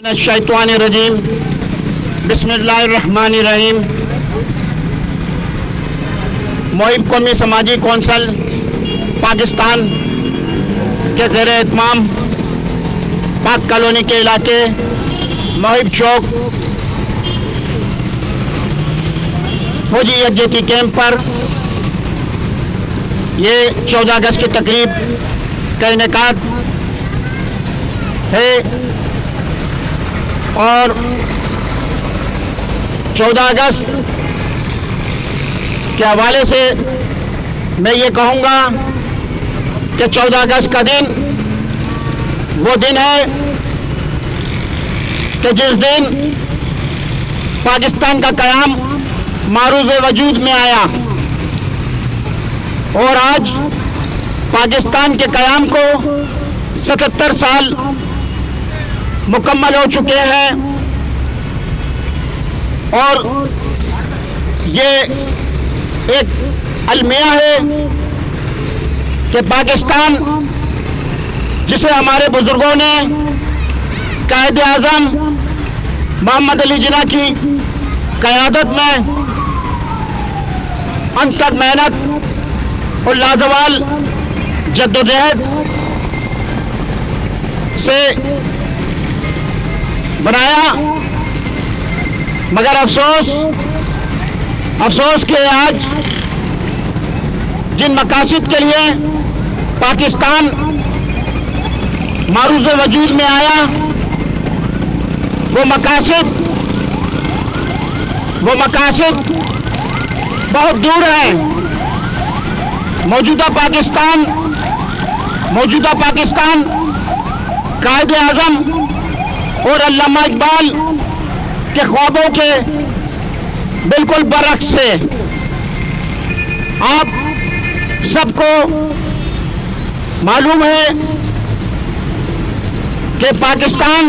الشیطان الرجیم بسم اللہ الرحمن الرحیم محب قومی سماجی کونسل پاکستان کے زیر اہتمام پاک کالونی کے علاقے محب چوک فوجی یکجہتی کیمپ پر یہ 14 اگست کی تقریب کا انعقاد ہے اور 14 اگست کے حوالے سے میں یہ کہوں گا کہ 14 اگست کا دن وہ دن ہے کہ جس دن پاکستان کا قیام معروض وجود میں آیا اور آج پاکستان کے قیام کو 77 سال مکمل ہو چکے ہیں اور یہ ایک المیہ ہے کہ پاکستان جسے ہمارے بزرگوں نے قائد اعظم محمد علی جناح کی قیادت میں انتھک محنت اور لازوال جدوجہد سے بنایا، مگر افسوس کہ آج جن مقاصد کے لیے پاکستان معروض وجود میں آیا وہ مقاصد بہت دور ہیں۔ موجودہ پاکستان قائد اعظم اور علامہ اقبال کے خوابوں کے بالکل برعکس ہے۔ آپ سب کو معلوم ہے کہ پاکستان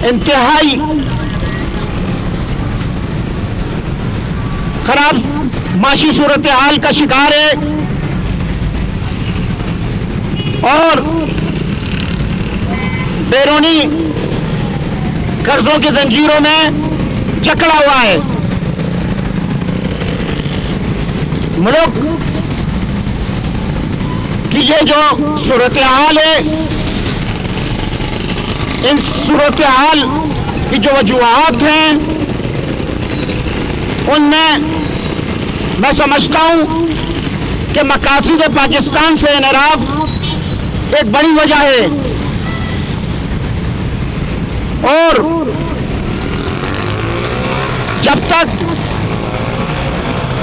انتہائی خراب معاشی صورتحال کا شکار ہے اور بیرونی قرضوں کی زنجیروں میں جکڑا ہوا ہے۔ ملک کی یہ جو صورتحال ہے، ان صورتحال کی جو وجوہات ہیں ان میں سمجھتا ہوں کہ مقاصد پاکستان سے انحراف ایک بڑی وجہ ہے اور جب تک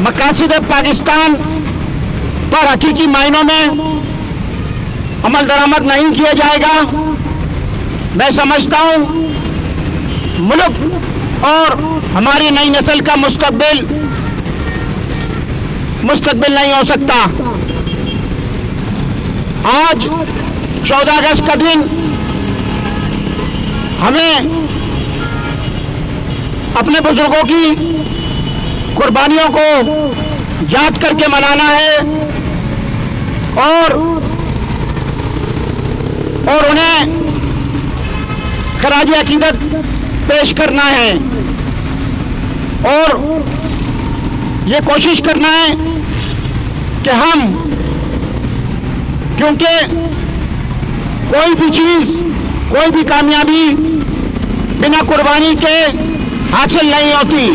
مقاصد پاکستان پر حقیقی معنوں میں عمل درآمد نہیں کیا جائے گا، میں سمجھتا ہوں ملک اور ہماری نئی نسل کا مستقبل نہیں ہو سکتا۔ آج 14 اگست کا دن ہمیں اپنے بزرگوں کی قربانیوں کو یاد کر کے منانا ہے اور انہیں خراج عقیدت پیش کرنا ہے اور یہ کوشش کرنا ہے کہ ہم، کیونکہ کوئی بھی کامیابی بنا قربانی کے حاصل نہیں ہوتی،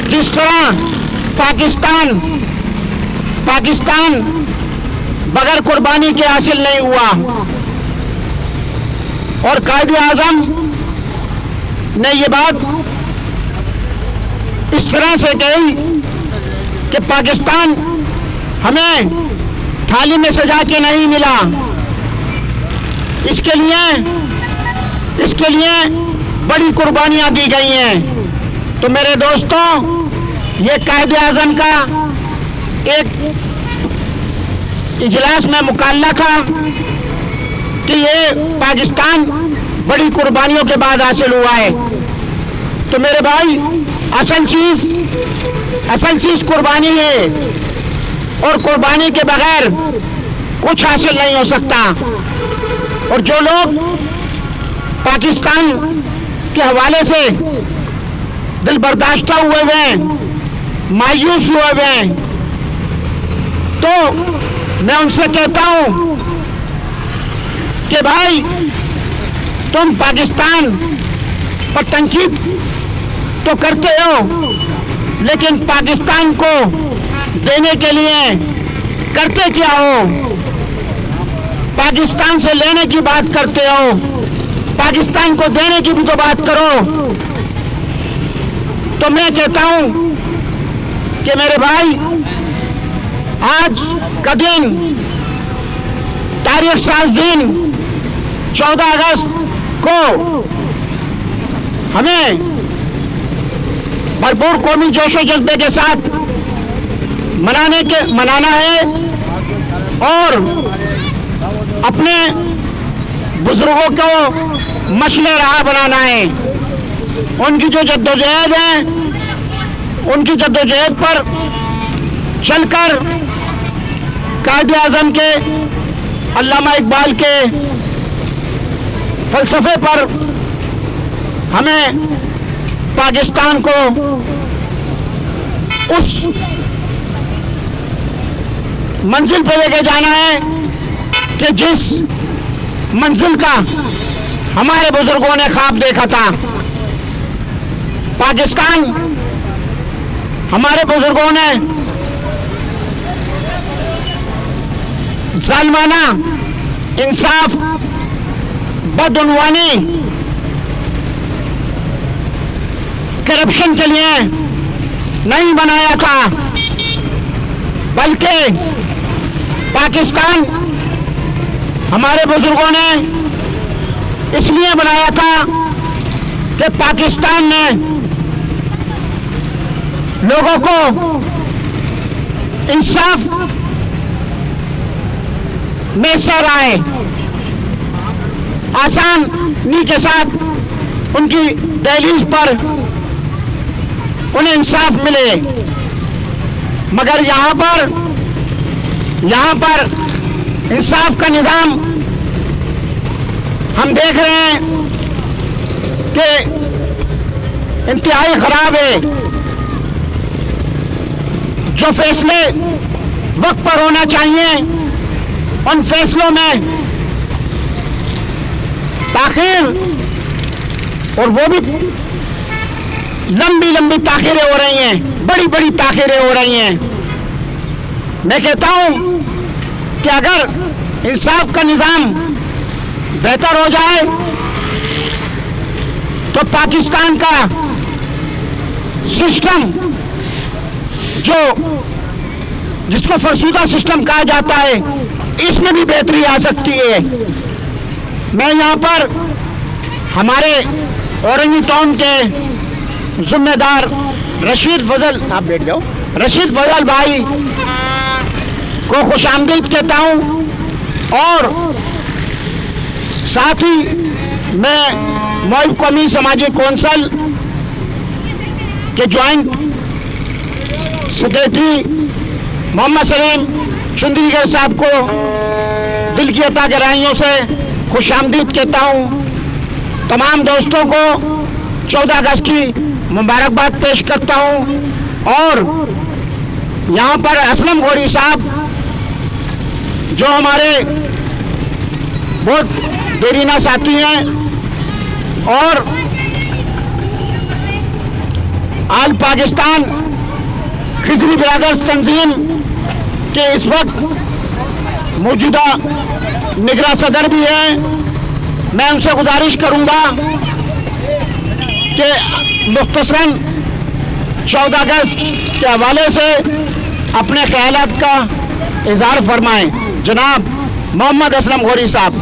جس طرح پاکستان بغیر قربانی کے حاصل نہیں ہوا اور قائد اعظم نے یہ بات اس طرح سے کہی کہ پاکستان ہمیں تھالی میں سجا کے نہیں ملا، اس کے لیے بڑی قربانیاں دی گئی ہیں۔ تو میرے دوستوں، یہ قائد اعظم کا ایک اجلاس میں مکالمہ تھا کہ یہ پاکستان بڑی قربانیوں کے بعد حاصل ہوا ہے۔ تو میرے بھائی، اصل چیز قربانی ہے اور قربانی کے بغیر کچھ حاصل نہیں ہو سکتا۔ اور جو لوگ पाकिस्तान के हवाले से दिल बर्दाश्ता हुए हैं, मायूस हुए हैं, तो मैं उनसे कहता हूं कि भाई तुम पाकिस्तान पर तनकीद तो करते हो, लेकिन पाकिस्तान को देने के लिए करते क्या हो? पाकिस्तान से लेने की बात करते हो, पाकिस्तान को देने की भी तो बात करो। तो मैं कहता हूं कि मेरे भाई, आज का दिन, तारीख 7 दिन 14 अगस्त को हमें भरपूर कौमी जोशो जज्बे के साथ मनाना है और अपने बुजुर्गों को मशले राह बनाना है। उनकी जो जद्दोजहद है, उनकी जद्दोजहद पर चलकर कायदे आज़म के, अल्लामा इकबाल के फलसफे पर हमें पाकिस्तान को उस मंजिल पर लेके जाना है कि जिस मंजिल का हमारे बुजुर्गों ने ख्वाब देखा था। पाकिस्तान हमारे बुजुर्गों ने जालिमाना इंसाफ, बदउनवानी, करप्शन के लिए नहीं बनाया था, बल्कि पाकिस्तान हमारे बुजुर्गों ने इसलिए बनाया था कि पाकिस्तान ने लोगों को इंसाफ मैसर आए, आसानी के साथ उनकी दहलीज पर उन्हें इंसाफ मिले। मगर यहाँ पर इंसाफ का निज़ाम हम देख रहे हैं कि इंतहाई खराब है। जो फैसले वक्त पर होना चाहिए, उन फैसलों में ताखीर, और वो भी लंबी ताखीरें हो रही हैं, बड़ी ताखीरें हो रही हैं। मैं कहता हूं कि अगर इंसाफ का निज़ाम बेहतर हो जाए तो पाकिस्तान का सिस्टम, जिसको फरसूदा सिस्टम कहा जाता है, इसमें भी बेहतरी आ सकती है। मैं यहाँ पर हमारे औरंगी टाउन के जिम्मेदार रशीद फजल, आप बैठ जाओ, रशीद फजल भाई को खुशामदीद कहता हूँ, और साथ ही मैं मौलवी कौमी समाजी कौंसिल के ज्वाइंट सेक्रेटरी मोहम्मद सलीम चुंदरीगर साहब को दिल की अता गहराइयों से खुशामदीद कहता हूँ। तमाम दोस्तों को 14 अगस्त की मुबारकबाद पेश करता हूँ। और यहाँ पर असलम गौरी साहब, जो हमारे बहुत देरीना साथी हैं, और आल पाकिस्तान खिजरी ब्रदर्स तंजीम के इस वक्त मौजूदा निगरां सदर भी हैं। मैं उनसे गुजारिश करूंगा कि मुख्तसरन 14 अगस्त के हवाले से अपने ख्यालात का इज़हार फरमाएं। जनाब मोहम्मद असलम गौरी साहब।